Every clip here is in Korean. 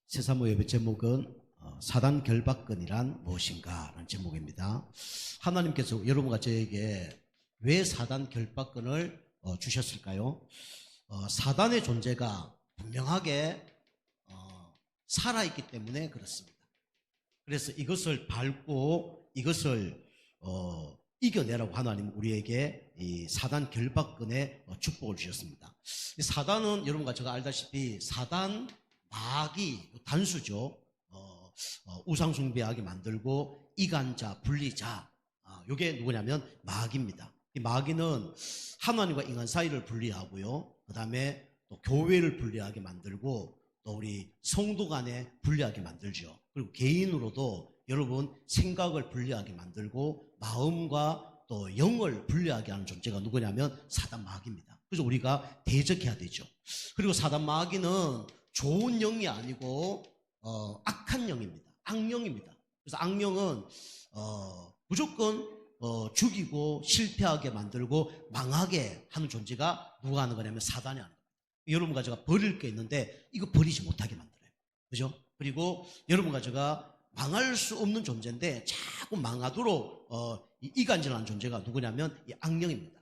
세사모 예배 제목은 사단 결박권이란 무엇인가 라는 제목입니다. 하나님께서 여러분과 저에게 왜 사단 결박권을 주셨을까요? 사단의 존재가 분명하게 살아있기 때문에 그렇습니다. 그래서 이것을 밟고 이것을 이겨내라고 하나님은 우리에게 이 사단 결박권의 축복을 주셨습니다. 사단은 여러분과 제가 알다시피 사단, 마귀, 단수죠. 우상숭배하게 만들고 이간자, 분리자, 이게 누구냐면 마귀입니다. 이 마귀는 하나님과 인간 사이를 분리하고요. 그 다음에 또 교회를 분리하게 만들고 또 우리 성도 간에 분리하게 만들죠. 그리고 개인으로도 여러분 생각을 분리하게 만들고 마음과 또 영을 분리하게 하는 존재가 누구냐면 사단 마귀입니다. 그래서 우리가 대적해야 되죠. 그리고 사단 마귀는 좋은 영이 아니고 악한 영입니다. 악령입니다. 그래서 악령은 무조건 죽이고 실패하게 만들고 망하게 하는 존재가 누가 하는 거냐면 사단이 하는 겁니다. 여러분과 제가 버릴 게 있는데 이거 버리지 못하게 만들어요. 그죠? 그리고 여러분과 제가 망할 수 없는 존재인데 자꾸 망하도록 이간질하는 존재가 누구냐면 이 악령입니다.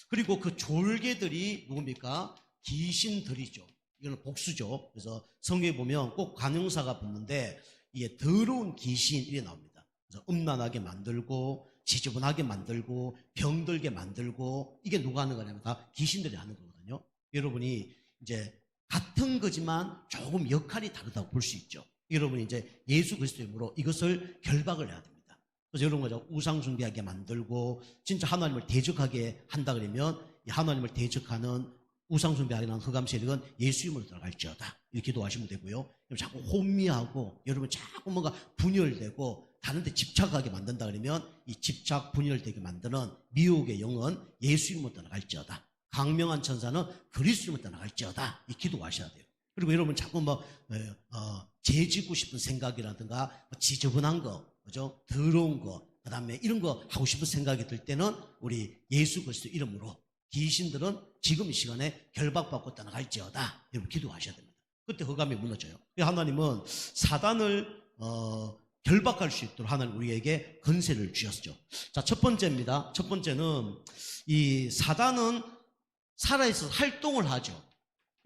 그리고 그 졸개들이 누굽니까? 귀신들이죠. 이거는 복수죠. 그래서 성경에 보면 꼭 관용사가 붙는데 이게 더러운 귀신 이게 나옵니다. 그래서 음란하게 만들고 지저분하게 만들고 병들게 만들고 이게 누가 하는 거냐면 다 귀신들이 하는 거거든요. 여러분이 이제 같은 거지만 조금 역할이 다르다고 볼 수 있죠. 여러분이 이제 예수 그리스도의 이름으로 이것을 결박을 해야 됩니다. 그래서 여러분과 우상 숭배하게 만들고 진짜 하나님을 대적하게 한다 그러면 이 하나님을 대적하는 우상 숭배하게 하는 흑암 세력은 예수 이름으로 들어갈지어다 이렇게 기도하시면 되고요. 자꾸 혼미하고 여러분 자꾸 뭔가 분열되고 다른 데 집착하게 만든다 그러면 이 집착 분열되게 만드는 미혹의 영은 예수 이름으로 떠나갈지어다. 강명한 천사는 그리스도 이름으로 떠나갈지어다. 이 기도하셔야 돼요. 그리고 여러분 자꾸 죄지고 싶은 생각이라든가 지저분한 거, 그죠? 더러운 거, 그 다음에 이런 거 하고 싶은 생각이 들 때는 우리 예수 그리스도 이름으로 귀신들은 지금 이 시간에 결박받고 떠나갈지어다. 여러분 기도하셔야 됩니다. 그때 흑암이 무너져요. 하나님은 사단을 결박할 수 있도록 하나님 우리에게 권세를 주셨죠. 자, 첫 번째입니다. 첫 번째는 이 사단은 살아있어서 활동을 하죠.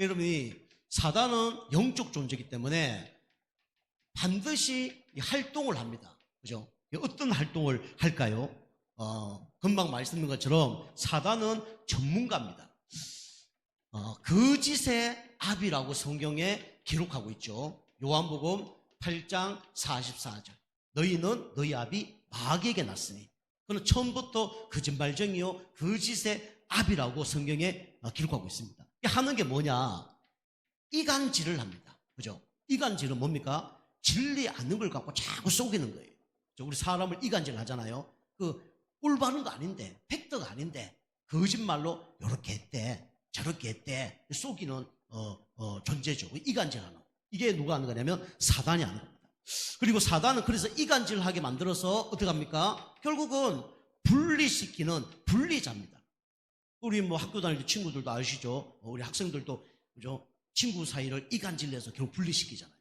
여러분이 사단은 영적 존재이기 때문에 반드시 활동을 합니다. 그죠? 어떤 활동을 할까요? 금방 말씀드린 것처럼 사단은 전문가입니다. 거짓의 압이라고 성경에 기록하고 있죠. 요한복음 8장 44절. 너희는 너희 압이 마귀에게 났으니. 그는 처음부터 거짓말쟁이요 거짓의 압이라고 성경에 기록하고 있습니다. 하는 게 뭐냐? 이간질을 합니다. 그죠? 이간질은 뭡니까? 진리 않는 걸 갖고 자꾸 속이는 거예요. 우리 사람을 이간질 하잖아요. 올바른 거 아닌데, 팩트가 아닌데, 거짓말로 이렇게 했대, 저렇게 했대, 속이는 존재죠. 이간질하는. 이게 누가 하는 거냐면 사단이 하는 겁니다. 그리고 사단은 그래서 이간질하게 만들어서 어떻게 합니까? 결국은 분리시키는 분리자입니다. 우리 학교 다닐 때 친구들도 아시죠? 우리 학생들도 그죠? 친구 사이를 이간질내서 결국 분리시키잖아요.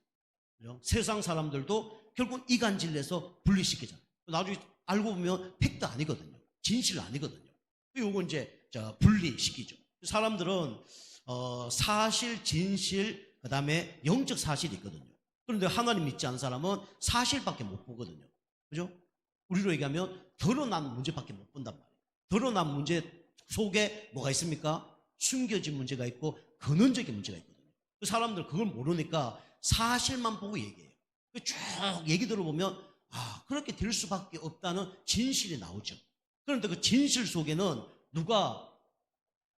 그죠? 세상 사람들도 결국 이간질내서 분리시키잖아요. 나중에 알고 보면 팩트 아니거든요. 진실 아니거든요. 요거 이제 분리시키죠. 사람들은 사실, 진실, 그 다음에 영적 사실이 있거든요. 그런데 하나님 믿지 않는 사람은 사실밖에 못 보거든요. 그죠? 우리로 얘기하면 드러난 문제밖에 못 본단 말이에요. 드러난 문제 속에 뭐가 있습니까? 숨겨진 문제가 있고 근원적인 문제가 있거든요. 사람들 그걸 모르니까 사실만 보고 얘기해요. 쭉 얘기 들어보면 그렇게 될 수밖에 없다는 진실이 나오죠. 그런데 그 진실 속에는 누가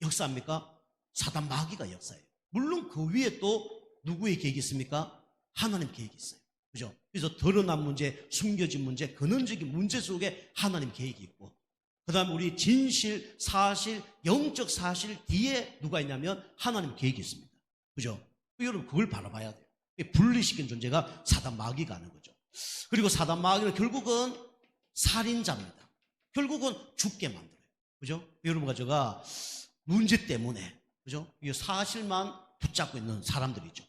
역사합니까? 사단 마귀가 역사해요. 물론 그 위에 또 누구의 계획이 있습니까? 하나님 계획이 있어요. 그죠? 그래서 드러난 문제, 숨겨진 문제, 근원적인 문제 속에 하나님 계획이 있고, 그 다음에 우리 진실, 사실, 영적 사실 뒤에 누가 있냐면 하나님 계획이 있습니다. 그죠? 여러분 그걸 바라봐야 돼요. 분리시킨 존재가 사단 마귀가 하는 거죠. 그리고 사단 마귀는 결국은 살인자입니다. 결국은 죽게 만들어요. 그죠? 여러분과 제가 문제 때문에, 그죠? 이 사실만 붙잡고 있는 사람들이죠.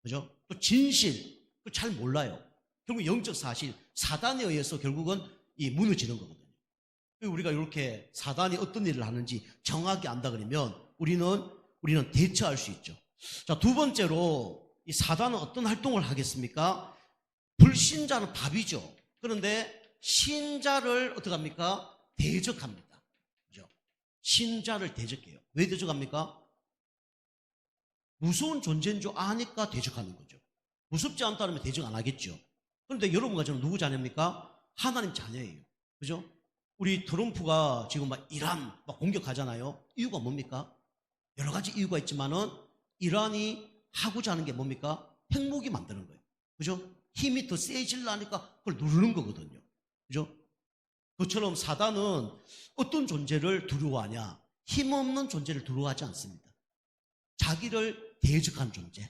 그죠? 또 진실, 잘 몰라요. 결국 영적 사실, 사단에 의해서 결국은 이 무너지는 거거든요. 우리가 이렇게 사단이 어떤 일을 하는지 정확히 안다 그러면 우리는 대처할 수 있죠. 자, 두 번째로 이 사단은 어떤 활동을 하겠습니까? 불신자는 밥이죠. 그런데 신자를 어떻게 합니까? 대적합니다. 그죠? 신자를 대적해요. 왜 대적합니까? 무서운 존재인 줄 아니까 대적하는 거죠. 무섭지 않다면 대적 안 하겠죠. 그런데 여러분과 저는 누구 자녀입니까? 하나님 자녀예요. 그죠? 우리 트럼프가 지금 막 이란 막 공격하잖아요. 이유가 뭡니까? 여러 가지 이유가 있지만은 이란이 하고자 하는 게 뭡니까? 핵무기 만드는 거예요. 그죠? 힘이 더 세지려니까 그걸 누르는 거거든요. 그죠? 그처럼 사단은 어떤 존재를 두려워하냐? 힘없는 존재를 두려워하지 않습니다. 자기를 대적한 존재,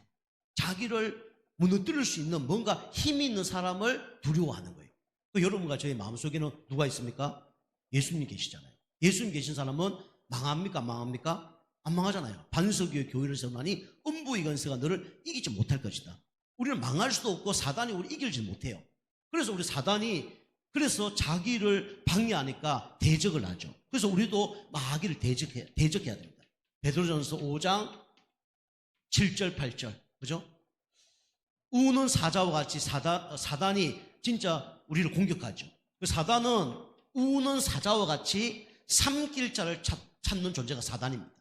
자기를 무너뜨릴 수 있는 뭔가 힘이 있는 사람을 두려워하는 거예요. 여러분과 저의 마음속에는 누가 있습니까? 예수님 계시잖아요. 예수님 계신 사람은 망합니까? 망합니까? 안 망하잖아요. 반석의 교회를 세우나니 음부의 권세가 너를 이기지 못할 것이다. 우리는 망할 수도 없고 사단이 우리 이길지 못해요. 그래서 우리 사단이 그래서 자기를 방해하니까 대적을 하죠. 그래서 우리도 마귀를 대적해야 됩니다. 베드로전서 5장 7절 8절 그죠? 우는 사자와 같이 사단이 진짜 우리를 공격하죠. 사단은 우는 사자와 같이 삼킬 자를 찾는 존재가 사단입니다.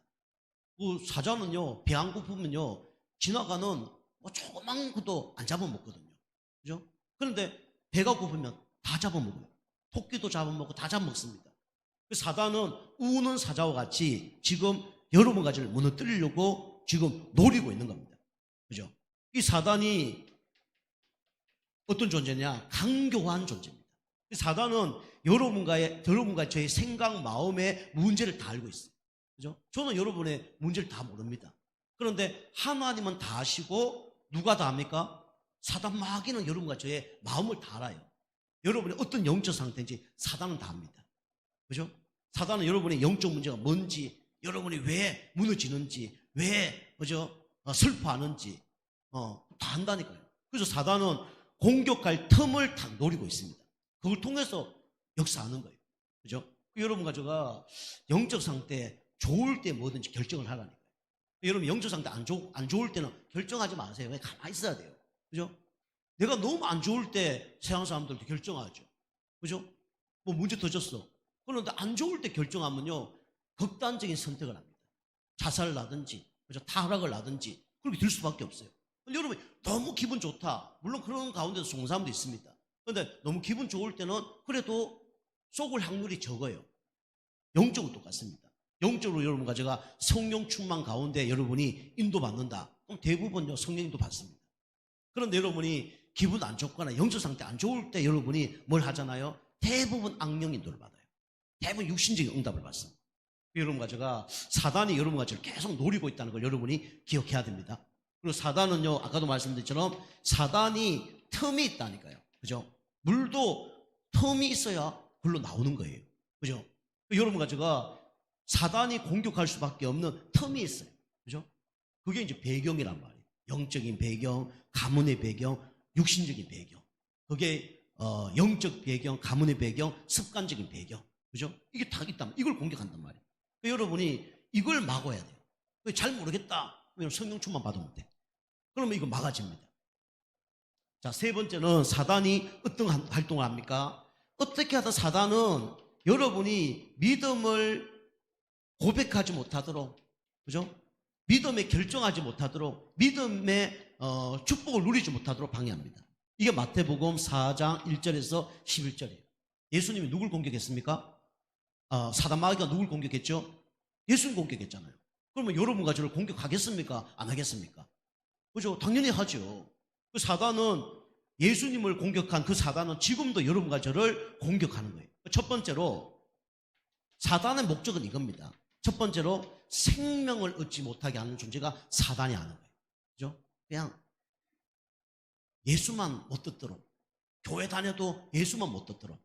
그 사자는요, 배 안 고프면요, 지나가는 뭐 조그만 것도 안 잡아먹거든요. 그죠? 그런데 배가 고프면 다 잡아먹어요. 토끼도 잡아먹고 다 잡아먹습니다. 사단은 우는 사자와 같이 지금 여러분 가지를 무너뜨리려고 지금 노리고 있는 겁니다. 그죠? 이 사단이 어떤 존재냐? 강교한 존재입니다. 사단은 여러분과 저의 생각, 마음의 문제를 다 알고 있어요. 그죠? 저는 여러분의 문제를 다 모릅니다. 그런데 하나님은 다 아시고 누가 다 압니까? 사단 마귀는 여러분과 저의 마음을 다 알아요. 여러분의 어떤 영적 상태인지 사단은 다 압니다. 그죠? 사단은 여러분의 영적 문제가 뭔지, 여러분이 왜 무너지는지, 왜 그죠? 슬퍼하는지 다 안다니까요. 그래서 사단은 공격할 틈을 다 노리고 있습니다. 그걸 통해서 역사하는 거예요. 그죠? 여러분과 제가 영적 상태 좋을 때 뭐든지 결정을 하라니까요. 여러분 영적 상태 안 좋을 때는 결정하지 마세요. 그냥 가만히 있어야 돼요. 그죠? 내가 너무 안 좋을 때 세상 사람들도 결정하죠. 그죠? 뭐 문제 터졌어. 그런데 안 좋을 때 결정하면요, 극단적인 선택을 합니다. 자살을 하든지, 그죠? 타락을 하든지, 그렇게 될 수밖에 없어요. 근데 여러분, 너무 기분 좋다. 물론 그런 가운데서 좋은 사람도 있습니다. 그런데 너무 기분 좋을 때는 그래도 속을 확률이 적어요. 영적으로 똑같습니다. 영적으로 여러분과 제가 성령 충만 가운데 여러분이 인도받는다. 그럼 대부분요, 성령 인도 받습니다. 그런데 여러분이 기분 안 좋거나 영적 상태 안 좋을 때 여러분이 뭘 하잖아요? 대부분 악령 인도를 받아요. 대부분 육신적인 응답을 받습니다. 여러분과 제가 사단이 여러분과 저를 계속 노리고 있다는 걸 여러분이 기억해야 됩니다. 그리고 사단은요, 아까도 말씀드렸처럼 사단이 틈이 있다니까요. 그죠? 물도 틈이 있어야 글로 나오는 거예요. 그죠? 여러분과 제가 사단이 공격할 수밖에 없는 틈이 있어요. 그죠? 그게 이제 배경이란 말이에요. 영적인 배경, 가문의 배경, 육신적인 배경. 그게 영적 배경, 가문의 배경, 습관적인 배경. 그죠? 이게 다 있다면 이걸 공격한단 말이에요. 여러분이 이걸 막아야 돼요. 잘 모르겠다. 왜냐면 성령 충만 받으면 돼. 그러면 이거 막아집니다. 자, 세 번째는 사단이 어떤 활동을 합니까? 어떻게 하다 사단은 여러분이 믿음을 고백하지 못하도록, 그죠? 믿음에 결정하지 못하도록, 믿음의 축복을 누리지 못하도록 방해합니다. 이게 마태복음 4장 1절에서 11절이에요. 예수님이 누굴 공격했습니까? 사단 마귀가 누굴 공격했죠? 예수님 공격했잖아요. 그러면 여러분과 저를 공격하겠습니까? 안 하겠습니까? 그죠? 당연히 하죠. 그 사단은 예수님을 공격한 그 사단은 지금도 여러분과 저를 공격하는 거예요. 첫 번째로 사단의 목적은 이겁니다. 첫 번째로 생명을 얻지 못하게 하는 존재가 사단이 하는 거예요. 그죠? 그냥 예수만 못 듣도록, 교회 다녀도 예수만 못 듣도록.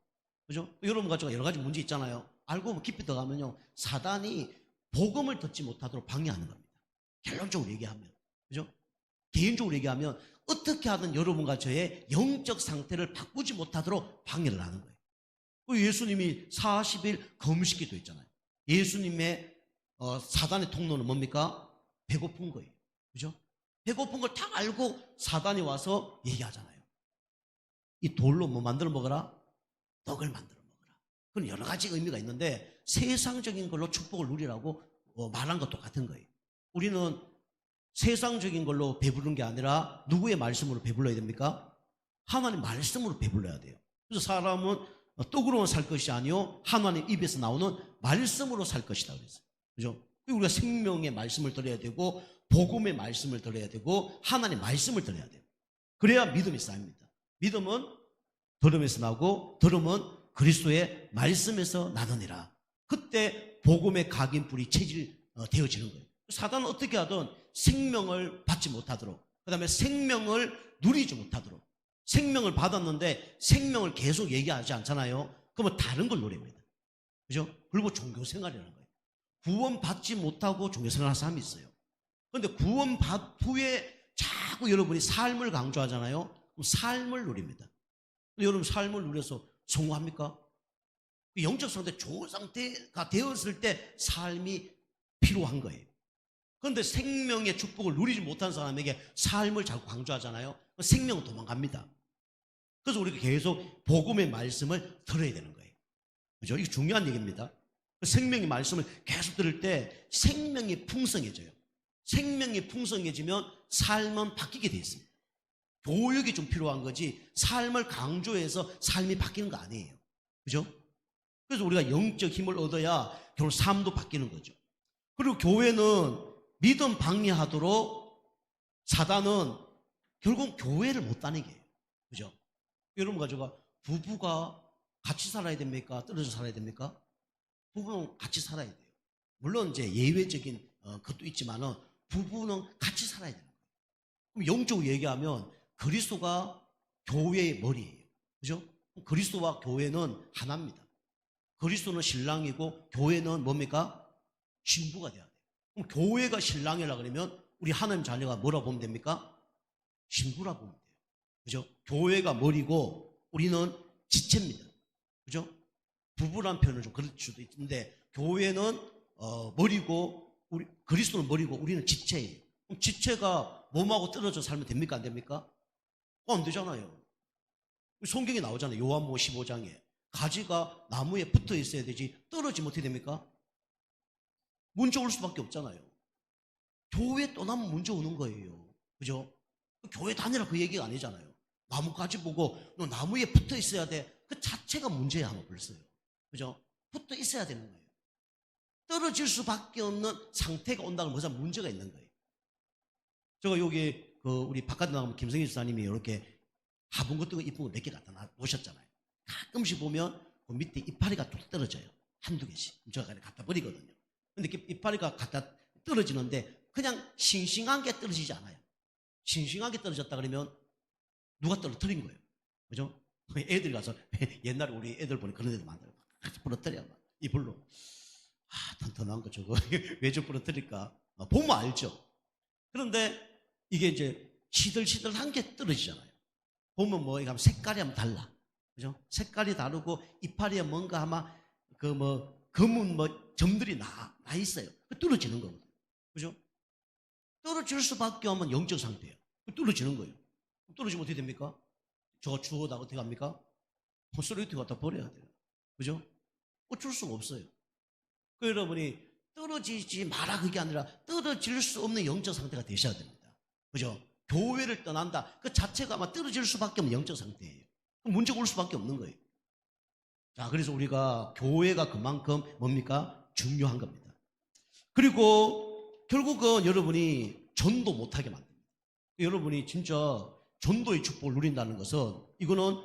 그죠? 여러분과 제가 여러 가지 문제 있잖아요. 알고 보면 깊이 들어가면요, 사단이 복음을 듣지 못하도록 방해하는 겁니다. 결론적으로 얘기하면. 그죠? 개인적으로 얘기하면 어떻게 하든 여러분과 저의 영적 상태를 바꾸지 못하도록 방해를 하는 거예요. 예수님이 40일 금식기도 있잖아요. 예수님의 사단의 통로는 뭡니까? 배고픈 거예요. 그죠? 배고픈 걸 다 알고 사단이 와서 얘기하잖아요. 이 돌로 뭐 만들어 먹어라? 떡을 만들어 먹어라. 그건 여러 가지 의미가 있는데 세상적인 걸로 축복을 누리라고 말한 것도 같은 거예요. 우리는 세상적인 걸로 배부른 게 아니라 누구의 말씀으로 배불러야 됩니까? 하나님 말씀으로 배불러야 돼요. 그래서 사람은 떡으로만 살 것이 아니요 하나님 입에서 나오는 말씀으로 살 것이다 그랬어요. 그죠? 우리가 생명의 말씀을 들어야 되고 복음의 말씀을 들어야 되고 하나님의 말씀을 들어야 돼요. 그래야 믿음이 쌓입니다. 믿음은 들음에서 나고 들음은 그리스도의 말씀에서 나느니라. 그때 복음의 각인불이 체질되어지는 거예요. 사단은 어떻게 하든 생명을 받지 못하도록, 그 다음에 생명을 누리지 못하도록, 생명을 받았는데 생명을 계속 얘기하지 않잖아요. 그러면 다른 걸 노립니다. 그죠? 그리고 종교생활이라는 거예요. 구원받지 못하고 종교생활하는 사람이 있어요. 그런데 구원받 후에 자꾸 여러분이 삶을 강조하잖아요. 그럼 삶을 누립니다. 여러분 삶을 누려서 성공합니까? 영적 상태 좋은 상태가 되었을 때 삶이 필요한 거예요. 그런데 생명의 축복을 누리지 못한 사람에게 삶을 자꾸 강조하잖아요. 생명은 도망갑니다. 그래서 우리가 계속 복음의 말씀을 들어야 되는 거예요. 그죠? 이게 중요한 얘기입니다. 생명의 말씀을 계속 들을 때 생명이 풍성해져요. 생명이 풍성해지면 삶은 바뀌게 돼 있습니다. 교육이 좀 필요한 거지 삶을 강조해서 삶이 바뀌는 거 아니에요. 그죠? 그래서 우리가 영적 힘을 얻어야 결국 삶도 바뀌는 거죠. 그리고 교회는 믿음 방해하도록 사단은 결국 교회를 못 다니게 해요. 그죠? 여러분 가지고 부부가 같이 살아야 됩니까? 떨어져 살아야 됩니까? 부부는 같이 살아야 돼요. 물론 이제 예외적인 것도 있지만은 부부는 같이 살아야 돼요. 그럼 영적으로 얘기하면 그리스도가 교회의 머리예요. 그죠? 그리스도와 교회는 하나입니다. 그리스도는 신랑이고 교회는 뭡니까? 신부가 돼야 돼요. 그럼 교회가 신랑이라 그러면 우리 하나님 자녀가 뭐라 보면 됩니까? 신부라 보면 돼요. 그죠? 교회가 머리고 우리는 지체입니다. 그죠? 부부란 표현을 좀 그럴 수도 있는데 교회는 머리고 우리 그리스도는 머리고 우리는 지체예요. 그럼 지체가 몸하고 떨어져 살면 됩니까? 안 됩니까? 안 되잖아요. 성경에 나오잖아요. 요한복음 15장에 가지가 나무에 붙어 있어야 되지 떨어지면 어떻게 됩니까? 문제 올 수밖에 없잖아요. 교회 떠나면 문제 오는 거예요. 그죠? 교회 다니라 그 얘기가 아니잖아요. 나무가지 보고 너 나무에 붙어 있어야 돼. 그 자체가 문제야 아마 벌써요. 그죠? 붙어 있어야 되는 거예요. 떨어질 수밖에 없는 상태가 온다는 것은 문제가 있는 거예요. 제가 여기 우리 바깥에 나가면 김성희 집사님이 이렇게 화분 같은 거 이쁜 거 몇 개 갖다 놓으셨잖아요. 가끔씩 보면 그 밑에 이파리가 뚝 떨어져요. 한두 개씩. 제가 갖다 버리거든요. 근데 이파리가 갖다 떨어지는데 그냥 싱싱한 게 떨어지지 않아요. 싱싱하게 떨어졌다 그러면 누가 떨어뜨린 거예요. 그죠? 애들이 가서 옛날에 우리 애들 보니 그런 애들 많더라고요. 같이 부러뜨려. 이불로. 튼튼한 거 저거 왜 저 부러뜨릴까? 보면 알죠. 그런데 이게 이제 시들시들한 게 떨어지잖아요. 보면 뭐 이거 색깔이 하면 달라. 그죠? 색깔이 다르고 이파리에 뭔가 아마 검은 점들이 나 있어요. 떨어지는 거거든요. 그죠? 떨어질 수밖에 없는 영적 상태예요. 떨어지는 거예요. 떨어지면 어떻게 됩니까? 저거 주워다가 어떻게 합니까? 쓰레기 갖다 버려야 돼요. 그죠? 어쩔 수가 없어요. 그 여러분이 떨어지지 마라 그게 아니라 떨어질 수 없는 영적 상태가 되셔야 됩니다. 그죠? 교회를 떠난다. 그 자체가 아마 떨어질 수밖에 없는 영적 상태예요. 문제가 올 수밖에 없는 거예요. 자, 그래서 우리가 교회가 그만큼 뭡니까? 중요한 겁니다. 그리고 결국은 여러분이 전도 못하게 만듭니다. 여러분이 진짜 전도의 축복을 누린다는 것은 이거는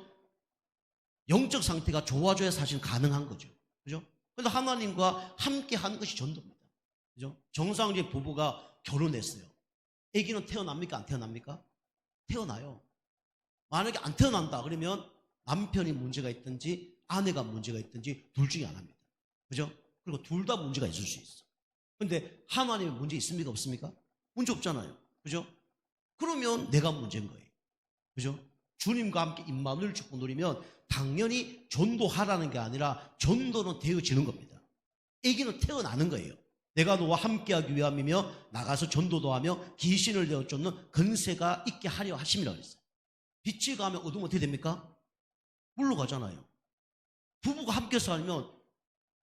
영적 상태가 좋아져야 사실 가능한 거죠. 그죠? 그래서 하나님과 함께 하는 것이 전도입니다. 그죠? 정상적인 부부가 결혼했어요. 아기는 태어납니까? 안 태어납니까? 태어나요. 만약에 안 태어난다 그러면 남편이 문제가 있든지 아내가 문제가 있든지 둘 중에 하나입니다. 그죠? 그리고 둘 다 문제가 있을 수 있어. 근데 하나님의 문제 있습니까? 없습니까? 문제 없잖아요. 그죠? 그러면 내가 문제인 거예요. 그죠? 주님과 함께 임마누엘 축복 누리면 당연히 전도하라는 게 아니라 전도는 되어지는 겁니다. 아기는 태어나는 거예요. 내가 너와 함께하기 위함이며 나가서 전도도 하며 귀신을 내어 쫓는 권세가 있게 하려 하심이라고 했어요. 빛이 가면 어두면 어떻게 됩니까? 물러가잖아요. 부부가 함께 살면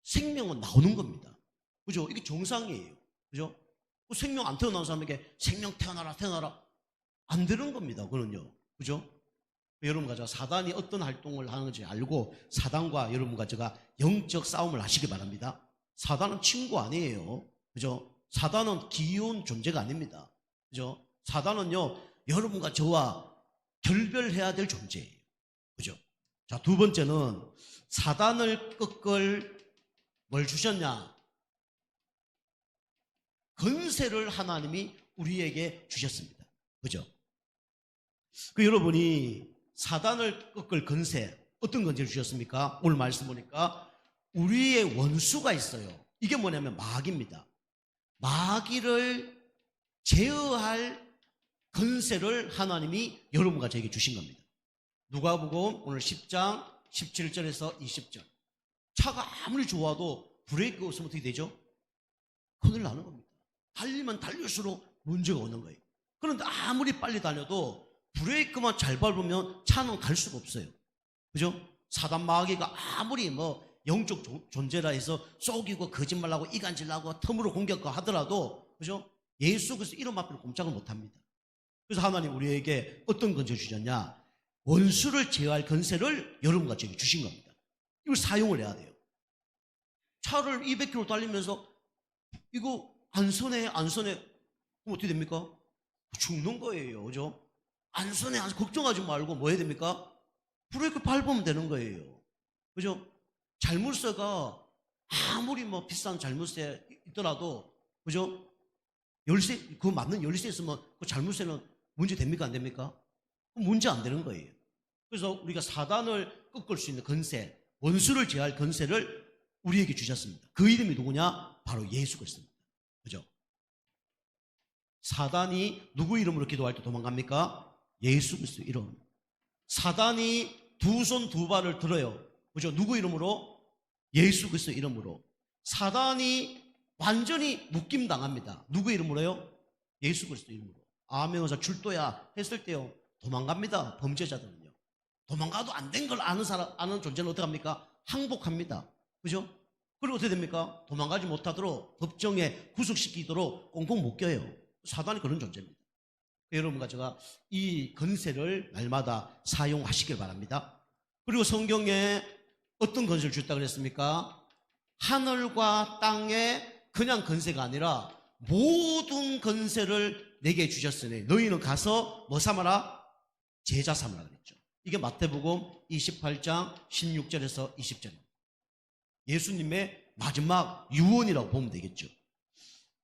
생명은 나오는 겁니다. 그죠? 이게 정상이에요. 그죠? 생명 안 태어난 사람에게 생명 태어나라 태어나라 안 되는 겁니다. 그거는요. 그죠? 여러분과 제가 사단이 어떤 활동을 하는지 알고 사단과 여러분과 제가 영적 싸움을 하시기 바랍니다. 사단은 친구 아니에요. 그죠? 사단은 귀여운 존재가 아닙니다. 그죠? 사단은요, 여러분과 저와 결별해야 될 존재예요. 그죠? 자, 두 번째는 사단을 꺾을 뭘 주셨냐? 권세를 하나님이 우리에게 주셨습니다. 그죠? 여러분이 사단을 꺾을 권세, 어떤 권세를 주셨습니까? 오늘 말씀 보니까 우리의 원수가 있어요. 이게 뭐냐면 마귀입니다. 마귀를 제어할 권세를 하나님이 여러분과 저에게 주신 겁니다. 누가복음 오늘 10장 17절에서 20절. 차가 아무리 좋아도 브레이크가 없으면 어떻게 되죠? 큰일 나는 겁니다. 달리면 달릴수록 문제가 오는 거예요. 그런데 아무리 빨리 달려도 브레이크만 잘 밟으면 차는 갈 수가 없어요. 그죠? 사단 마귀가 아무리 영적 존재라 해서 속이고 거짓말하고 이간질하고 틈으로 공격하고 하더라도, 그죠? 예수 그리스도 이름 앞에는 꼼짝을 못 합니다. 그래서 하나님 우리에게 어떤 권세 주셨냐? 원수를 제어할 권세를 여러분과 저에게 주신 겁니다. 이걸 사용을 해야 돼요. 차를 200km 달리면서 이거 안 선해 그럼 어떻게 됩니까? 죽는 거예요. 그죠? 안 선해 걱정하지 말고 뭐 해야 됩니까? 브레이크 밟으면 되는 거예요. 그죠? 잘못세가 아무리 비싼 잘못세 있더라도, 그죠? 열쇠, 그 맞는 열쇠 있으면 그 잘못세는 문제 됩니까? 안 됩니까? 문제 안 되는 거예요. 그래서 우리가 사단을 꺾을 수 있는 권세, 원수를 제어할 권세를 우리에게 주셨습니다. 그 이름이 누구냐? 바로 예수 그리스도입니다. 그죠? 사단이 누구 이름으로 기도할 때 도망갑니까? 예수 그리스도 이름. 사단이 두 손 두 발을 들어요. 그죠? 누구 이름으로? 예수 그리스도 이름으로. 사단이 완전히 묶임 당합니다. 누구 이름으로요? 예수 그리스도 이름으로. 아멘에서 출도야 했을 때요, 도망갑니다. 범죄자들은요. 도망가도 안 된 걸 아는 존재는 어떻게 합니까? 항복합니다. 그죠? 그리고 어떻게 됩니까? 도망가지 못하도록 법정에 구속시키도록 꽁꽁 묶여요. 사단이 그런 존재입니다. 여러분과 제가 이 권세를 날마다 사용하시길 바랍니다. 그리고 성경에 어떤 권세를 줬다고 그랬습니까? 하늘과 땅에 그냥 권세가 아니라 모든 권세를 내게 주셨으니 너희는 가서 뭐 삼아라? 제자 삼으라 그랬죠. 이게 마태복음 28장 16절에서 20절입니다. 예수님의 마지막 유언이라고 보면 되겠죠.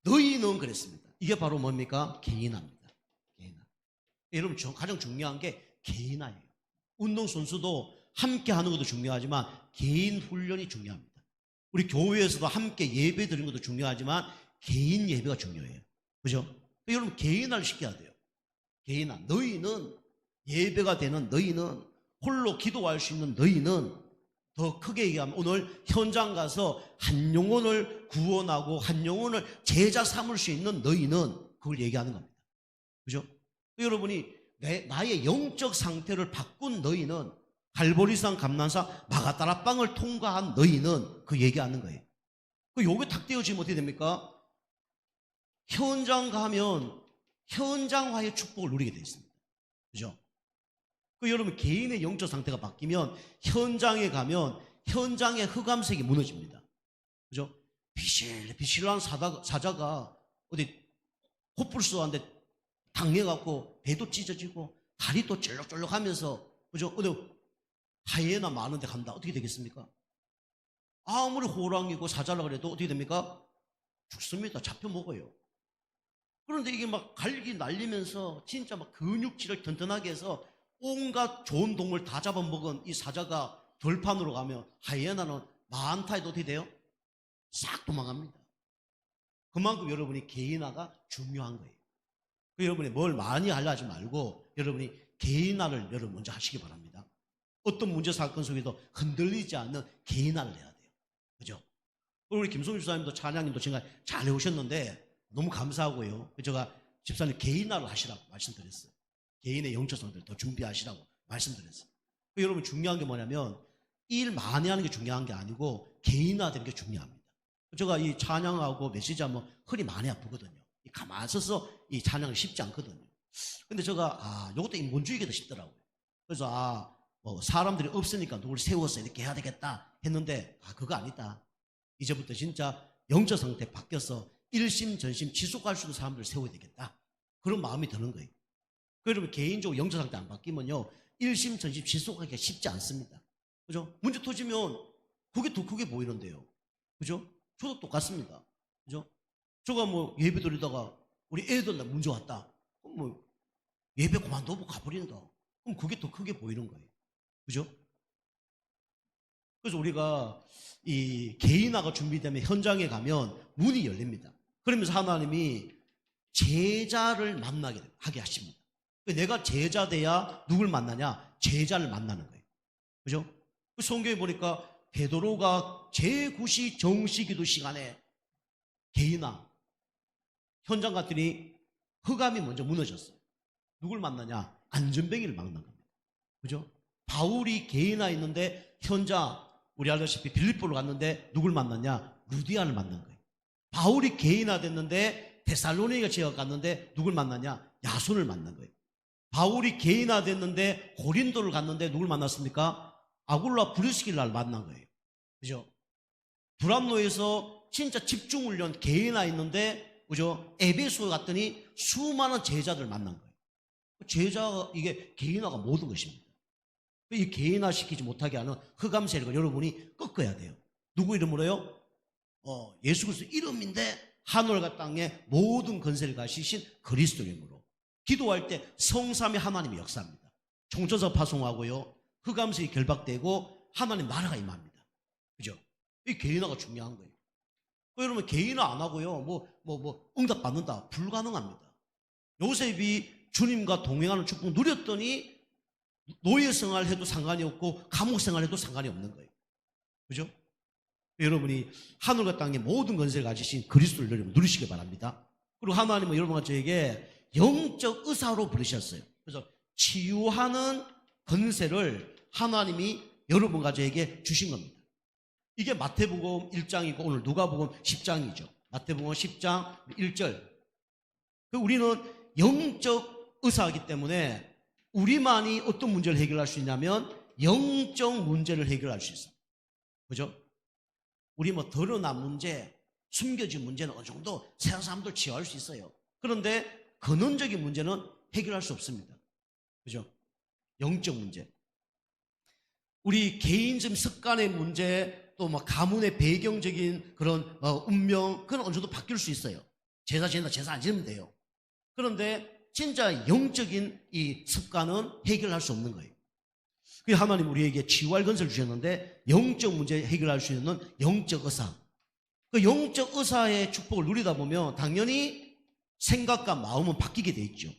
너희는 그랬습니다. 이게 바로 뭡니까? 개인화입니다. 개인화. 여러분 가장 중요한 게 개인화예요. 운동선수도 함께 하는 것도 중요하지만 개인 훈련이 중요합니다. 우리 교회에서도 함께 예배 드리는 것도 중요하지만 개인 예배가 중요해요. 그죠? 여러분 개인화를 시켜야 돼요. 개인화. 너희는 예배가 되는 너희는 홀로 기도할 수 있는 너희는 더 크게 얘기하면 오늘 현장 가서 한 영혼을 구원하고 한 영혼을 제자 삼을 수 있는 너희는 그걸 얘기하는 겁니다. 그죠? 여러분이 나의 영적 상태를 바꾼 너희는 갈보리산 감난산 마가다라방을 통과한 너희는 그 얘기하는 거예요. 요게 탁 떼어지면 어떻게 됩니까? 현장 가면 현장화의 축복을 누리게 되어 있습니다. 그죠? 여러분 개인의 영적 상태가 바뀌면 현장에 가면 현장의 흑암색이 무너집니다. 그죠? 비실비실한 사자가 어디 코뿔소한테 당해갖고 배도 찢어지고 다리도 쩔룩쩔룩하면서, 그죠? 어디 하이에나 많은데 간다. 어떻게 되겠습니까? 아무리 호랑이고 사자라 그래도 어떻게 됩니까? 죽습니다. 잡혀 먹어요. 그런데 이게 막 갈기 날리면서 진짜 막 근육질을 튼튼하게 해서 온갖 좋은 동물 다 잡아먹은 이 사자가 들판으로 가면 하이에나는 많다 해도 어떻게 돼요? 싹 도망갑니다. 그만큼 여러분이 개인화가 중요한 거예요. 여러분이 뭘 많이 하려 하지 말고 여러분이 개인화를 여러분 먼저 하시기 바랍니다. 어떤 문제 사건 속에도 흔들리지 않는 개인화를 해야 돼요. 그죠? 우리 김성주 집사님도 찬양님도 지금 잘 해오셨는데 너무 감사하고요. 제가 집사님 개인화를 하시라고 말씀드렸어요. 개인의 영적 상태를 더 준비하시라고 말씀드렸어요. 여러분 중요한 게 뭐냐면 일 많이 하는 게 중요한 게 아니고 개인화되는 게 중요합니다. 제가 이 찬양하고 메시지하면 허리 많이 아프거든요. 가만히 서서 이 찬양이 쉽지 않거든요. 근데 제가 이것도 인본주의가 더 쉽더라고요. 그래서 뭐 사람들이 없으니까 누굴 세워서 이렇게 해야 되겠다 했는데 그거 아니다. 이제부터 진짜 영적 상태 바뀌어서 일심전심 지속할 수 있는 사람들을 세워야 되겠다. 그런 마음이 드는 거예요. 그러면 개인적으로 영적 상태 안 바뀌면요 일심전심 지속하기가 쉽지 않습니다. 그죠? 문제 터지면 그게 더 크게 보이는데요. 그죠? 저도 똑같습니다. 그죠? 제가 뭐 예배 드리다가 우리 애들 나 문제 왔다. 그럼 뭐 예배 그만두고 가버린다. 그럼 그게 더 크게 보이는 거예요. 그죠? 그래서 우리가 이 개인화가 준비되면 현장에 가면 문이 열립니다. 그러면서 하나님이 제자를 만나게 하게 하십니다. 내가 제자 돼야 누굴 만나냐? 제자를 만나는 거예요. 그죠? 성경에 보니까 베드로가 제9시 정시기도 시간에 개인화 현장 갔더니 흑암이 먼저 무너졌어요. 누굴 만나냐? 안전뱅이를 만난 겁니다. 그죠? 바울이 개인화 있는데 현장 우리 알다시피 빌립보로 갔는데 누굴 만났냐? 루디아를 만난 거예요. 바울이 개인화 됐는데 데살로니가 지역 갔는데 누굴 만났냐? 야손을 만난 거예요. 바울이 개인화 됐는데 고린도를 갔는데 누굴 만났습니까? 아굴라 브리스길라를 만난 거예요. 그죠? 브람노에서 진짜 집중훈련 개인화 있는데 그죠? 에베소 갔더니 수많은 제자들 만난 거예요. 제자가 이게 개인화가 모든 것입니다. 이 개인화 시키지 못하게 하는 흑암 세력을 여러분이 꺾어야 돼요. 누구 이름으로요? 예수 그리스도 이름인데 하늘과 땅에 모든 건세를 가지신 그리스도 이름으로 기도할 때 성삼위 하나님의 역사입니다. 총천사 파송하고요. 흑암색이 결박되고 하나님 나라가 임합니다. 그죠? 이 개인화가 중요한 거예요. 여러분 개인화 안 하고요. 응답 받는다. 불가능합니다. 요셉이 주님과 동행하는 축복 누렸더니 노예 생활 해도 상관이 없고 감옥 생활 해도 상관이 없는 거예요. 그죠? 여러분이 하늘과 땅의 모든 건세를 가지신 그리스도를 여러분 누리시기 바랍니다. 그리고 하나님은 여러분과 저에게 영적 의사로 부르셨어요. 그래서 치유하는 건세를 하나님이 여러분과 저에게 주신 겁니다. 이게 마태복음 1장이고 오늘 누가복음 10장이죠. 마태복음 10장 1절. 우리는 영적 의사이기 때문에 우리만이 어떤 문제를 해결할 수 있냐면 영적 문제를 해결할 수 있어요. 그죠? 우리 드러난 문제, 숨겨진 문제는 어느 정도 세상 사람들 치유할 수 있어요. 그런데 근원적인 문제는 해결할 수 없습니다. 그죠? 영적 문제. 우리 개인적 습관의 문제, 또 가문의 배경적인 그런 운명, 그건 어느 정도 바뀔 수 있어요. 제사 안 지내면 돼요. 그런데 진짜 영적인 이 습관은 해결할 수 없는 거예요. 그래서 하나님 우리에게 치유할 건설을 주셨는데 영적 문제 해결할 수 있는 영적 의사. 그 영적 의사의 축복을 누리다 보면 당연히 생각과 마음은 바뀌게 돼 있죠.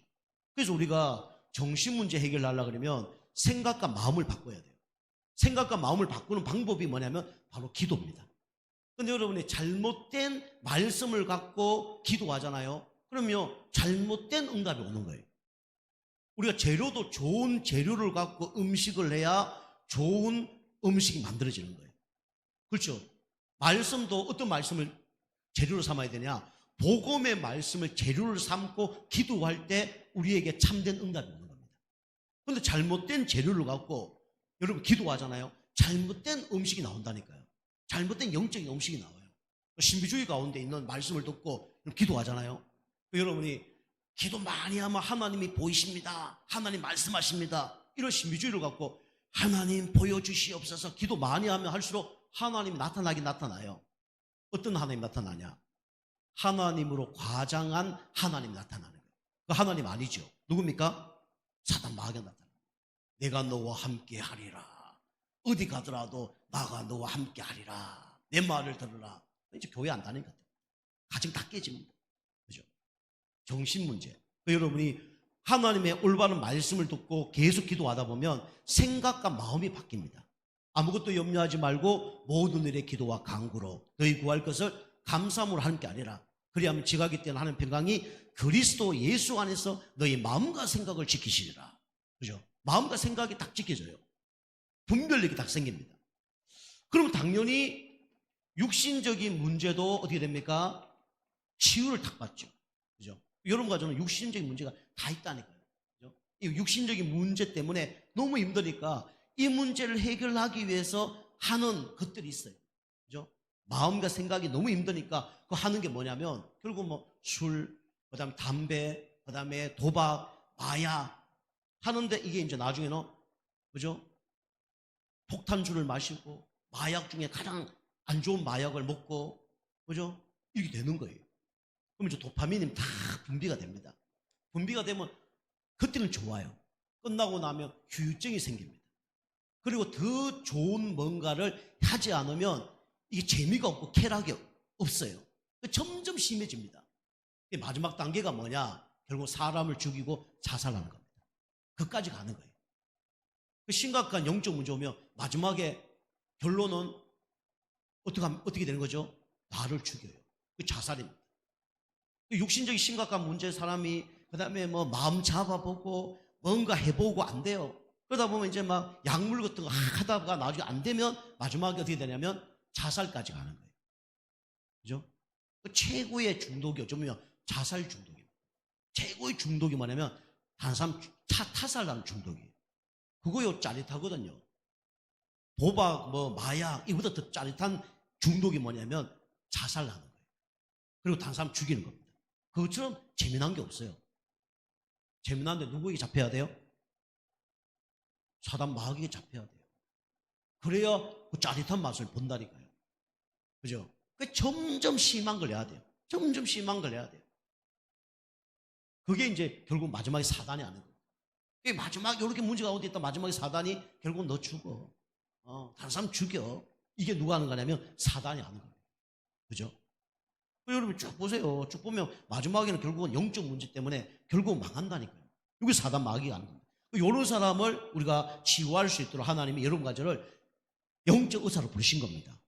그래서 우리가 정신 문제 해결하려고 그러면 생각과 마음을 바꿔야 돼요. 생각과 마음을 바꾸는 방법이 뭐냐면 바로 기도입니다. 그런데 여러분이 잘못된 말씀을 갖고 기도하잖아요. 그러면 잘못된 응답이 오는 거예요. 우리가 재료도 좋은 재료를 갖고 음식을 해야 좋은 음식이 만들어지는 거예요. 그렇죠? 말씀도 어떤 말씀을 재료로 삼아야 되냐? 복음의 말씀을 재료를 삼고 기도할 때 우리에게 참된 응답이 오는 겁니다. 그런데 잘못된 재료를 갖고 여러분 기도하잖아요. 잘못된 음식이 나온다니까요. 잘못된 영적인 음식이 나와요. 신비주의 가운데 있는 말씀을 듣고 기도하잖아요. 여러분이 기도 많이 하면 하나님이 보이십니다. 하나님 말씀하십니다. 이런 신비주의를 갖고 하나님 보여주시옵소서 기도 많이 하면 할수록 하나님이 나타나긴 나타나요. 어떤 하나님이 나타나냐? 하나님으로 과장한 하나님이 나타나는 거예요. 그 하나님 아니죠. 누굽니까? 사단 마귀가 나타나요. 내가 너와 함께 하리라. 어디 가더라도 나가 너와 함께 하리라. 내 말을 들으라. 이제 교회 안 다니는 것 같아요. 가정 다 깨집니다. 그죠? 정신 문제. 여러분이 하나님의 올바른 말씀을 듣고 계속 기도하다 보면 생각과 마음이 바뀝니다. 아무것도 염려하지 말고 모든 일의 기도와 간구로 너희 구할 것을 감사함으로 하는 게 아니라 그리하면 지각이 때는 하는 평강이 그리스도 예수 안에서 너희 마음과 생각을 지키시리라. 그죠? 마음과 생각이 딱 지켜져요. 분별력이 딱 생깁니다. 그럼 당연히 육신적인 문제도 어떻게 됩니까? 치유를 탁 받죠. 그죠? 여러분과 저는 육신적인 문제가 다 있다니까요. 그죠? 이 육신적인 문제 때문에 너무 힘드니까 이 문제를 해결하기 위해서 하는 것들이 있어요. 그죠? 마음과 생각이 너무 힘드니까 그 하는 게 뭐냐면 결국 뭐 술, 그다음에 담배, 그다음에 도박, 마약 하는데 이게 이제 나중에는 그죠? 폭탄주를 마시고 마약 중에 가장 안 좋은 마약을 먹고 그죠? 이렇게 되는 거예요. 그럼 이제 도파민이 다 분비가 됩니다. 분비가 되면 그때는 좋아요. 끝나고 나면 후유증이 생깁니다. 그리고 더 좋은 뭔가를 하지 않으면 이게 재미가 없고 쾌락이 없어요. 점점 심해집니다. 마지막 단계가 뭐냐? 결국 사람을 죽이고 자살하는 겁니다. 그까지 가는 거예요. 심각한 영적 문제 오면 마지막에 결론은 어떻게 되는 거죠? 나를 죽여요. 그 자살입니다. 육신적인 심각한 문제 사람이 그 다음에 뭐 마음 잡아보고 뭔가 해보고 안 돼요. 그러다 보면 이제 막 약물 같은 거 하다가 나중에 안 되면 마지막에 어떻게 되냐면 자살까지 가는 거예요. 그죠? 그 최고의 중독이 어쩌면 자살 중독입니다. 최고의 중독이 뭐냐면 다른 사람 타살하는 중독이에요. 그거요 짜릿하거든요. 도박, 뭐 마약 이보다 더 짜릿한 중독이 뭐냐면 자살하는 거예요. 그리고 다른 사람 죽이는 겁니다. 그것처럼 재미난 게 없어요. 재미난데 누구에게 잡혀야 돼요? 사단 마귀에게 잡혀야 돼요. 그래야 그 짜릿한 맛을 본다니까요. 그죠? 그 점점 심한 걸 해야 돼요. 점점 심한 걸 해야 돼요. 그게 이제 결국 마지막에 사단이 하는 거예요. 마지막에 이렇게 문제가 어디 있다 마지막에 사단이 결국 너 죽어. 다른 사람 죽여. 이게 누가 하는 거냐면 사단이 하는 거예요. 그죠? 여러분 쭉 보세요. 쭉 보면 마지막에는 결국은 영적 문제 때문에 결국 망한다니까요. 이게 사단 마귀가 하는 겁니다. 이런 사람을 우리가 치유할 수 있도록 하나님이 여러분 가지를 영적 의사로 부르신 겁니다.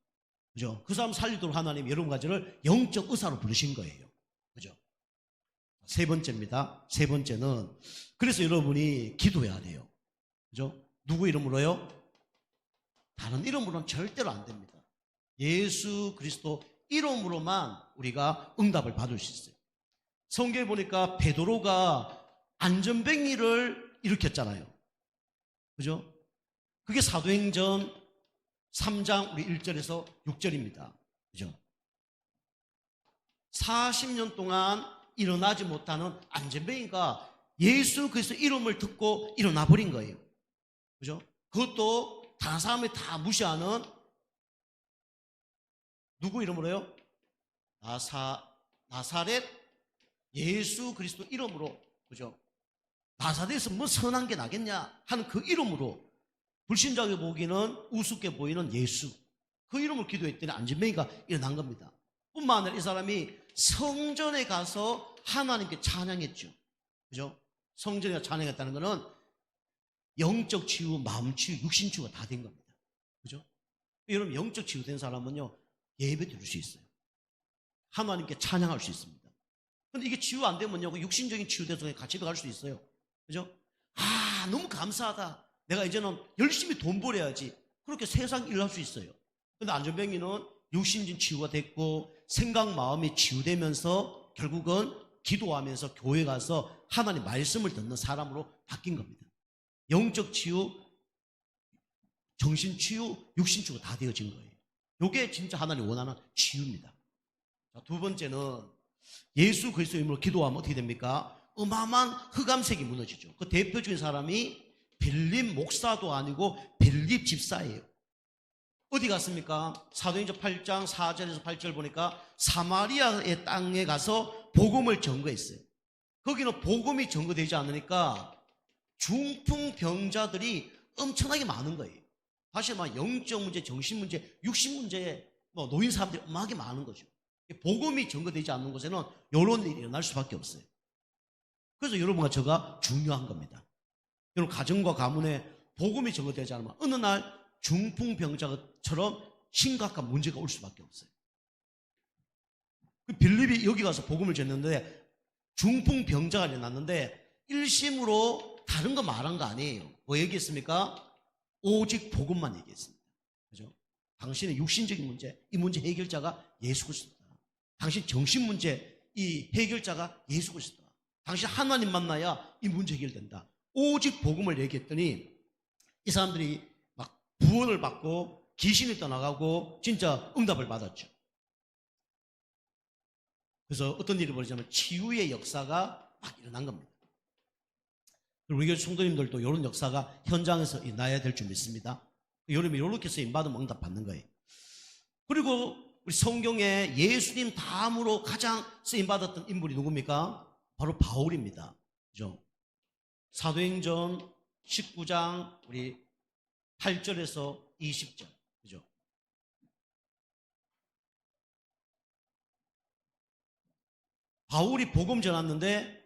그죠? 그 사람 살리도록 하나님이 여러분 가지를 영적 의사로 부르신 거예요. 그죠? 세 번째입니다. 세 번째는 그래서 여러분이 기도해야 돼요. 그죠? 누구 이름으로요? 다른 이름으로는 절대로 안 됩니다. 예수 그리스도 이름으로만 우리가 응답을 받을 수 있어요. 성경에 보니까 베드로가 안전뱅이를 일으켰잖아요. 그죠? 그게 사도행전 3장 우리 1절에서 6절입니다. 그죠? 40년 동안 일어나지 못하는 안전뱅이가 예수 그리스도 이름을 듣고 일어나 버린 거예요. 그죠? 그것도 다른 사람이 다 무시하는 누구 이름으로요? 나사렛 예수 그리스도 이름으로. 그죠? 나사렛에서 뭐 선한 게 나겠냐 하는 그 이름으로 불신자에게 보기는 우습게 보이는 예수 그 이름을 기도했더니 안전뱅이가 일어난 겁니다. 뿐만 아니라 이 사람이 성전에 가서 하나님께 찬양했죠. 그죠? 성전에 찬양했다는 것은 영적 치유, 마음 치유, 육신 치유가 다 된 겁니다. 그죠? 여러분 영적 치유된 사람은요 예배 드릴 수 있어요. 하나님께 찬양할 수 있습니다. 근데 이게 치유 안 되면요 육신적인 치유돼서 같이 갈 수 있어요. 그죠? 너무 감사하다. 내가 이제는 열심히 돈 벌어야지. 그렇게 세상 일을 할 수 있어요. 근데 안전뱅이는 육신적인 치유가 됐고 생각 마음이 치유되면서 결국은 기도하면서 교회 가서 하나님 말씀을 듣는 사람으로 바뀐 겁니다. 영적 치유, 정신 치유, 육신 치유가 다 되어진 거예요. 이게 진짜 하나님 원하는 치유입니다. 자, 두 번째는 예수 그리스도 이름으로 기도하면 어떻게 됩니까? 어마어마한 흑암색이 무너지죠. 그 대표적인 사람이 빌립 목사도 아니고 빌립 집사예요. 어디 갔습니까? 사도행전 8장 4절에서 8절 보니까 사마리아의 땅에 가서 복음을 전거했어요. 거기는 복음이 전거되지 않으니까 중풍병자들이 엄청나게 많은 거예요. 사실 막 영적 문제, 정신 문제, 육신 문제, 뭐 노인 사람들이 엄하게 많은 거죠. 복음이 전거되지 않는 곳에는 이런 일이 일어날 수밖에 없어요. 그래서 여러분과 저가 중요한 겁니다. 여러분 가정과 가문에 복음이 전거되지 않으면 어느 날 중풍병자처럼 심각한 문제가 올 수밖에 없어요. 빌립이 여기 가서 복음을 전했는데 중풍병자가 일어났는데 1심으로 다른 거 말한 거 아니에요. 뭐 얘기했습니까? 오직 복음만 얘기했습니다. 그죠? 당신의 육신적인 문제, 이 문제 해결자가 예수 그리스도다. 당신 정신 문제, 이 해결자가 예수 그리스도다. 당신 하나님 만나야 이 문제 해결된다. 오직 복음을 얘기했더니 이 사람들이 막 구원을 받고 귀신이 떠나가고 진짜 응답을 받았죠. 그래서 어떤 일이 벌어지냐면 치유의 역사가 막 일어난 겁니다. 그리고 우리 교회 성도님들도 이런 역사가 현장에서 일어나야 될 줄 믿습니다. 여러분이 이렇게 쓰임받으면 응답 받는 거예요. 그리고 우리 성경에 예수님 다음으로 가장 쓰임받았던 인물이 누굽니까? 바로 바울입니다. 그죠? 사도행전 19장 우리 8절에서 20절. 그죠? 바울이 복음 전했는데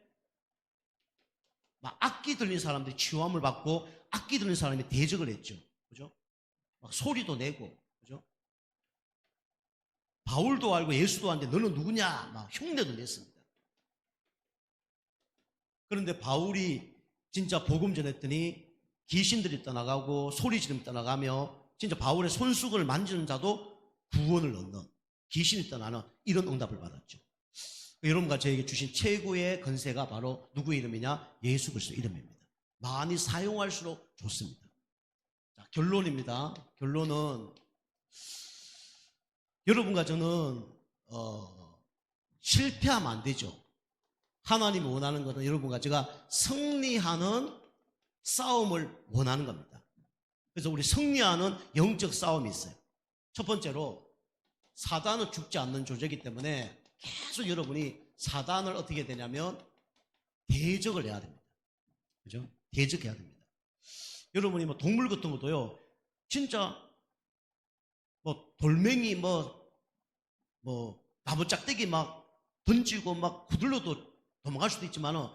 막 악기 들린 사람들이 치유함을 받고 악기 들린 사람이 대적을 했죠. 그죠? 막 소리도 내고. 그죠? 바울도 알고 예수도 아는데 너는 누구냐? 막 흉내도 냈습니다. 그런데 바울이 진짜 복음 전했더니 귀신들이 떠나가고 소리 지르며 떠나가며 진짜 바울의 손수건을 만지는 자도 구원을 얻는, 귀신이 떠나는 이런 응답을 받았죠. 여러분과 저에게 주신 최고의 건세가 바로 누구의 이름이냐? 예수 그리스도 이름입니다. 많이 사용할수록 좋습니다. 자, 결론입니다. 결론은 여러분과 저는 실패하면 안 되죠. 하나님이 원하는 것은 여러분과 제가 승리하는 싸움을 원하는 겁니다. 그래서 우리 승리하는 영적 싸움이 있어요. 첫 번째로 사단은 죽지 않는 존재이기 때문에 계속 여러분이 사단을 어떻게 해야 되냐면 대적을 해야 됩니다. 그죠? 대적해야 됩니다. 여러분이 뭐 동물 같은 것도요, 진짜 뭐 돌멩이 나무 짝대기 막 던지고 막 구들러도 도망갈 수도 있지만은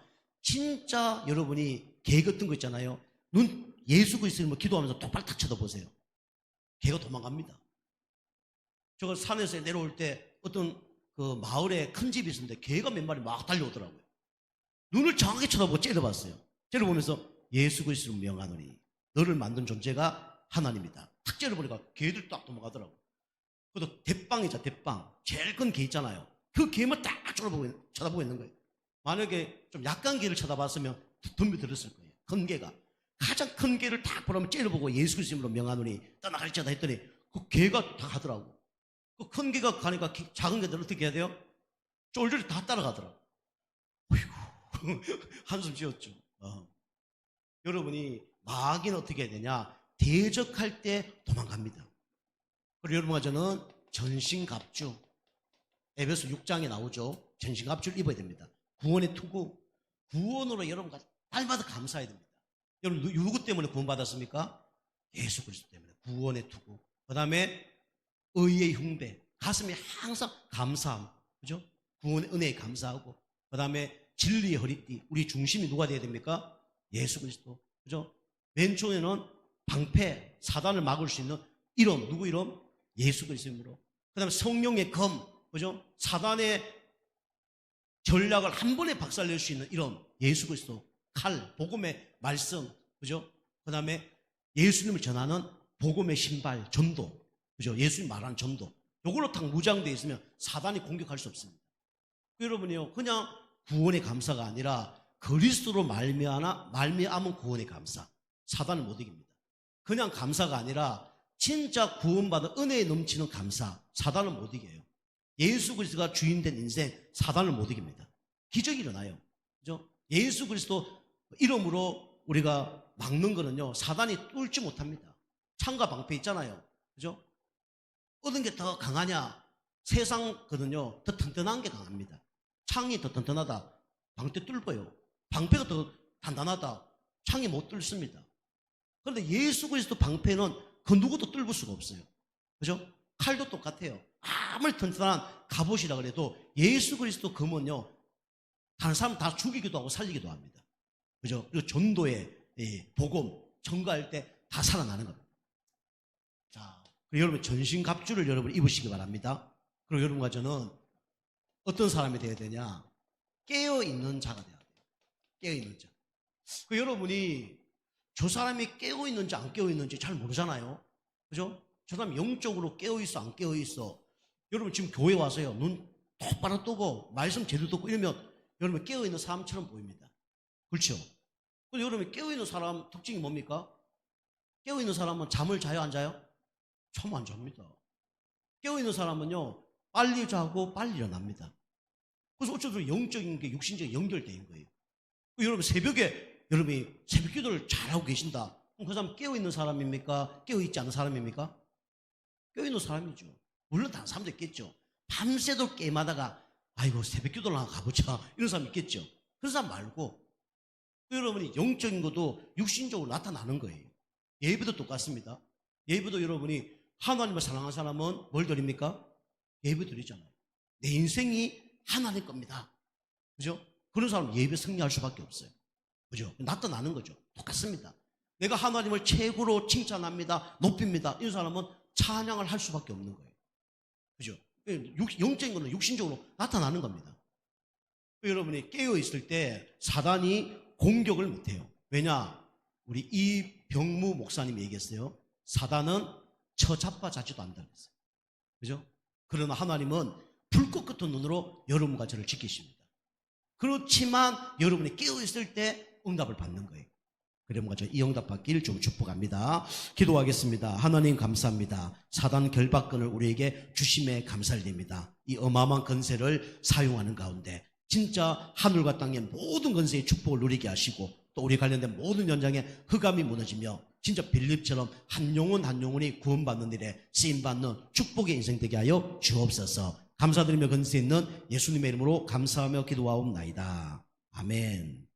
진짜 여러분이 개 같은 거 있잖아요. 눈 예수 그리스도 기도하면서 똑바로 딱 쳐다보세요. 개가 도망갑니다. 제가 산에서 내려올 때 어떤 그 마을에 큰 집이 있었는데 개가 몇 마리 막 달려오더라고요. 눈을 정확히 쳐다보고 째려봤어요. 째려보면서 예수 그리스도를 명하노니 너를 만든 존재가 하나님이다. 탁 째려보니까 개들 딱 도망가더라고요. 그것도 대빵이죠, 대빵. 제일 큰 개 있잖아요. 그 개만 딱 쳐다보고 있는 거예요. 만약에 좀 약한 개를 쳐다봤으면 덤벼들었을 거예요. 큰 개가. 가장 큰 개를 딱 보라면 째려보고 예수 그리스도로 명하노니 떠나갈지어다 했더니 그 개가 다 가더라고. 그 큰 개가 가니까 작은 개들 어떻게 해야 돼요? 쫄쫄이 다 따라가더라고. 어이구, 한숨 지었죠. 여러분이 마귀는 어떻게 해야 되냐? 대적할 때 도망갑니다. 그리고 여러분과 저는 전신갑주, 에베소 6장에 나오죠. 전신갑주를 입어야 됩니다. 구원의 투구, 구원으로 여러분과 날마다 감사해야 됩니다. 여러분 누구 때문에 구원받았습니까? 예수 그리스도 때문에. 구원의 투구. 그 다음에 의의 흉배, 가슴에 항상 감사함, 그죠? 구원의 은혜에 감사하고, 그 다음에 진리의 허리띠, 우리 중심이 누가 돼야 됩니까? 예수 그리스도, 그죠? 맨 처음에는 방패, 사단을 막을 수 있는 이름, 누구 이름? 예수 그리스도 이름으로. 그 다음에 성령의 검, 그죠? 사단의 전략을 한 번에 박살낼 수 있는 이름, 예수 그리스도. 칼, 복음의 말씀, 그죠? 그 다음에 예수님을 전하는 복음의 신발, 전도, 그죠? 예수님 말하는 전도. 요걸로 딱 무장되어 있으면 사단이 공격할 수 없습니다. 여러분이요, 그냥 구원의 감사가 아니라 그리스도로 말미암은 구원의 감사. 사단을 못 이깁니다. 그냥 감사가 아니라 진짜 구원받은 은혜에 넘치는 감사. 사단을 못 이겨요. 예수 그리스도가 주인된 인생, 사단을 못 이깁니다. 기적이 일어나요. 그죠? 예수 그리스도 이름으로 우리가 막는 거는요, 사단이 뚫지 못합니다. 창과 방패 있잖아요. 그죠? 어떤 게 더 강하냐? 세상 거는요, 더 튼튼한 게 강합니다. 창이 더 튼튼하다. 방패 뚫어요. 방패가 더 단단하다. 창이 못 뚫습니다. 그런데 예수 그리스도 방패는 그 누구도 뚫을 수가 없어요. 그죠? 칼도 똑같아요. 아무리 튼튼한 갑옷이라 그래도 예수 그리스도 검은요, 다른 사람 다 죽이기도 하고 살리기도 합니다. 그죠? 그리고 전도의 복음 전가할 때 다 살아나는 겁니다. 자, 여러분 전신갑주를 여러분 입으시기 바랍니다. 그리고 여러분과 저는 어떤 사람이 되어야 되냐? 깨어있는 자가 되어야 돼요. 깨어있는 자. 여러분이 저 사람이 깨어있는지 안 깨어있는지 잘 모르잖아요. 그죠? 저 사람이 영적으로 깨어있어 안 깨어있어. 여러분 지금 교회 와서요. 눈 똑바로 뜨고 말씀 제대로 듣고 이러면 여러분 깨어있는 사람처럼 보입니다. 그렇죠? 근데 여러분 깨어있는 사람 특징이 뭡니까? 깨어있는 사람은 잠을 자요 안 자요? 참 안 잡니다. 깨어있는 사람은요 빨리 자고 빨리 일어납니다. 그래서 어쩌면 영적인 게 육신적인 연결된 거예요. 여러분 새벽에 여러분이 새벽 기도를 잘하고 계신다. 그럼 그 사람 깨어있는 사람입니까? 깨어있지 않은 사람입니까? 깨어있는 사람이죠. 물론 다른 사람도 있겠죠. 밤새도록 게임하다가 아이고 새벽 기도를 하나 가보자 이런 사람 있겠죠. 그런 사람 말고 여러분이 영적인 것도 육신적으로 나타나는 거예요. 예배도 똑같습니다. 예배도 여러분이 하나님을 사랑하는 사람은 뭘 드립니까? 예배 드리잖아요. 내 인생이 하나님 겁니다. 그죠? 그런 사람은 예배 승리할 수밖에 없어요. 그죠? 나타나는 거죠. 똑같습니다. 내가 하나님을 최고로 칭찬합니다. 높입니다. 이런 사람은 찬양을 할 수밖에 없는 거예요. 그죠? 영적인 거는 육신적으로 나타나는 겁니다. 여러분이 깨어있을 때 사단이 공격을 못해요. 왜냐? 우리 이병무 목사님이 얘기했어요. 사단은 처자빠자지도 않는다 그랬어요. 그죠? 그러나 하나님은 불꽃 같은 눈으로 여러분과 저를 지키십니다. 그렇지만 여러분이 깨어있을 때 응답을 받는 거예요. 여러분과 저 이 응답 받기를 좀 축복합니다. 기도하겠습니다. 하나님 감사합니다. 사단 결박권을 우리에게 주심에 감사를 드립니다. 이 어마어마한 건세를 사용하는 가운데 진짜 하늘과 땅의 모든 건세의 축복을 누리게 하시고 또 우리 관련된 모든 현장에 흑암이 무너지며 진짜 빌립처럼 한 영혼 한 영혼이 구원받는 일에 쓰임받는 축복의 인생 되게 하여 주옵소서. 감사드리며 건세 있는 예수님의 이름으로 감사하며 기도하옵나이다. 아멘.